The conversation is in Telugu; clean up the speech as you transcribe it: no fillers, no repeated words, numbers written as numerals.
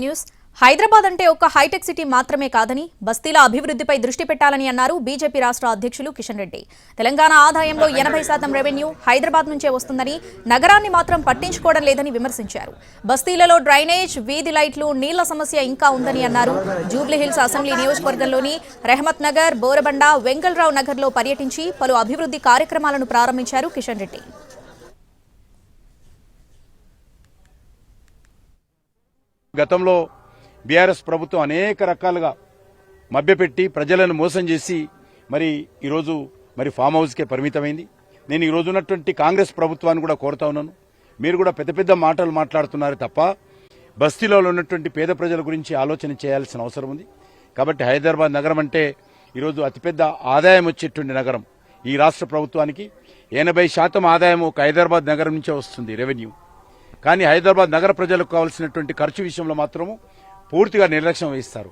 న్యూస్ హైదరాబాద్ అంటే ఒక హైటెక్ సిటీ మాత్రమే కాదని బస్తీల అభివృద్ధిపై దృష్టి పెట్టాలని అన్నారు బీజేపీ రాష్ట్ర అధ్యక్షులు కిషన్ రెడ్డి. తెలంగాణ ఆదాయంలో 80% రెవెన్యూ హైదరాబాద్ నుంచే వస్తుందని, నగరాన్ని మాత్రం పట్టించుకోవడం లేదని విమర్శించారు. బస్తీలలో డ్రైనేజ్, వీధి లైట్లు, నీళ్ల సమస్య ఇంకా ఉందని అన్నారు. జూబ్లీహిల్స్ అసెంబ్లీ నియోజకవర్గంలోని రెహమత్ నగర్, బోరబండ, వెంగళరావు నగర్లో పర్యటించి పలు అభివృద్ధి కార్యక్రమాలను ప్రారంభించారు కిషన్ రెడ్డి. గతంలో బీఆర్ఎస్ ప్రభుత్వం అనేక రకాలుగా మభ్యపెట్టి ప్రజలను మోసం చేసి ఈరోజు ఫామ్ హౌస్కే పరిమితమైంది. నేను ఈ రోజు ఉన్నటువంటి కాంగ్రెస్ ప్రభుత్వాన్ని కూడా కోరుతా ఉన్నాను, మీరు కూడా పెద్ద పెద్ద మాటలు మాట్లాడుతున్నారు తప్ప బస్తీలో ఉన్నటువంటి పేద ప్రజల గురించి ఆలోచన చేయాల్సిన అవసరం ఉంది. కాబట్టి హైదరాబాద్ నగరం అంటే ఈరోజు అతిపెద్ద ఆదాయం వచ్చేటువంటి నగరం. ఈ రాష్ట్ర ప్రభుత్వానికి 80% ఆదాయం ఒక హైదరాబాద్ నగరం నుంచే వస్తుంది రెవెన్యూ. కానీ హైదరాబాద్ నగర ప్రజలకు కావాల్సినటువంటి ఖర్చు విషయంలో మాత్రము పూర్తిగా నిర్లక్ష్యం వహిస్తారు.